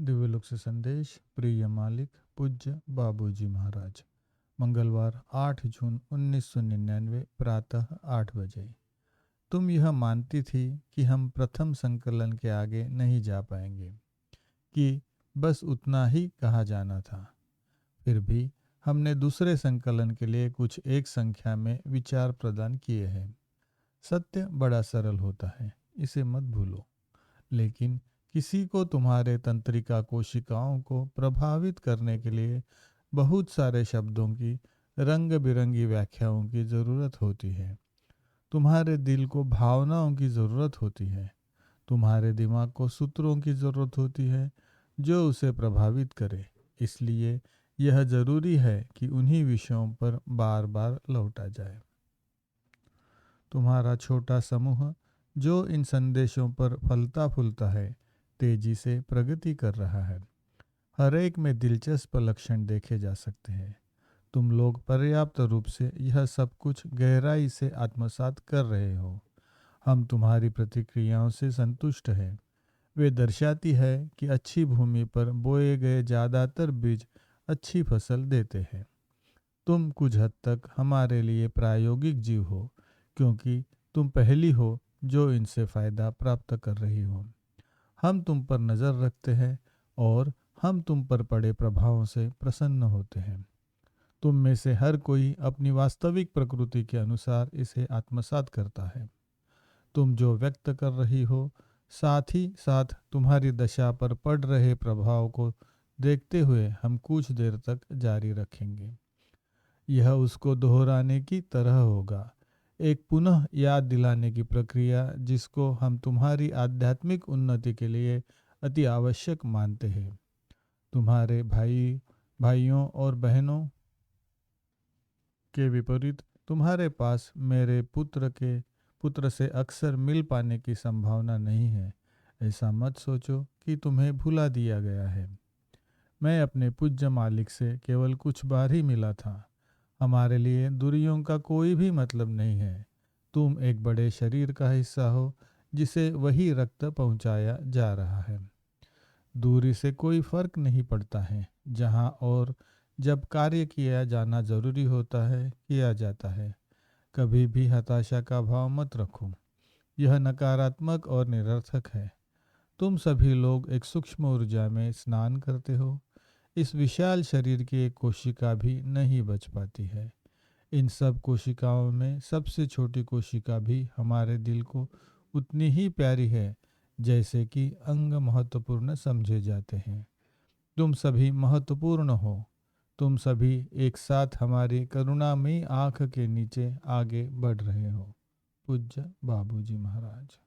दिव्यलोक से संदेश। प्रिय मालिक पूज्य बाबूजी महाराज। मंगलवार 8 जून 1999 प्रातः 8 बजे। तुम यह मानती थी कि हम प्रथम संकलन के आगे नहीं जा पाएंगे, कि बस उतना ही कहा जाना था। फिर भी हमने दूसरे संकलन के लिए कुछ एक संख्या में विचार प्रदान किए हैं। सत्य बड़ा सरल होता है, इसे मत भूलो। लेकिन किसी को तुम्हारे तंत्रिका कोशिकाओं को प्रभावित करने के लिए बहुत सारे शब्दों की रंग बिरंगी व्याख्याओं की ज़रूरत होती है। तुम्हारे दिल को भावनाओं की ज़रूरत होती है। तुम्हारे दिमाग को सूत्रों की ज़रूरत होती है जो उसे प्रभावित करे। इसलिए यह ज़रूरी है कि उन्हीं विषयों पर बार बार लौटा जाए। तुम्हारा छोटा समूह जो इन संदेशों पर फलता फूलता है, तेजी से प्रगति कर रहा है। हर एक में दिलचस्प लक्षण देखे जा सकते हैं। तुम लोग पर्याप्त रूप से यह सब कुछ गहराई से आत्मसात कर रहे हो। हम तुम्हारी प्रतिक्रियाओं से संतुष्ट हैं। वे दर्शाती है कि अच्छी भूमि पर बोए गए ज़्यादातर बीज अच्छी फसल देते हैं। तुम कुछ हद तक हमारे लिए प्रायोगिक जीव हो, क्योंकि तुम पहली हो जो इनसे फ़ायदा प्राप्त कर रही हो। हम तुम पर नज़र रखते हैं और हम तुम पर पड़े प्रभावों से प्रसन्न होते हैं। तुम में से हर कोई अपनी वास्तविक प्रकृति के अनुसार इसे आत्मसात करता है। तुम जो व्यक्त कर रही हो, साथ ही साथ तुम्हारी दशा पर पड़ रहे प्रभाव को देखते हुए हम कुछ देर तक जारी रखेंगे। यह उसको दोहराने की तरह होगा, एक पुनः याद दिलाने की प्रक्रिया जिसको हम तुम्हारी आध्यात्मिक उन्नति के लिए अति आवश्यक मानते हैं। तुम्हारे भाइयों और बहनों के विपरीत तुम्हारे पास मेरे पुत्र से अक्सर मिल पाने की संभावना नहीं है। ऐसा मत सोचो कि तुम्हें भुला दिया गया है। मैं अपने पूज्य मालिक से केवल कुछ बार ही मिला था। हमारे लिए दूरियों का कोई भी मतलब नहीं है। तुम एक बड़े शरीर का हिस्सा हो जिसे वही रक्त पहुंचाया जा रहा है। दूरी से कोई फर्क नहीं पड़ता है। जहां और जब कार्य किया जाना जरूरी होता है, किया जाता है। कभी भी हताशा का भाव मत रखो। यह नकारात्मक और निरर्थक है। तुम सभी लोग एक सूक्ष्म ऊर्जा में स्नान करते हो। इस विशाल शरीर की एक कोशिका भी नहीं बच पाती है। इन सब कोशिकाओं में सबसे छोटी कोशिका भी हमारे दिल को उतनी ही प्यारी है जैसे कि अंग महत्वपूर्ण समझे जाते हैं। तुम सभी महत्वपूर्ण हो। तुम सभी एक साथ हमारी करुणामयी आँख के नीचे आगे बढ़ रहे हो। पूज्य बाबूजी महाराज।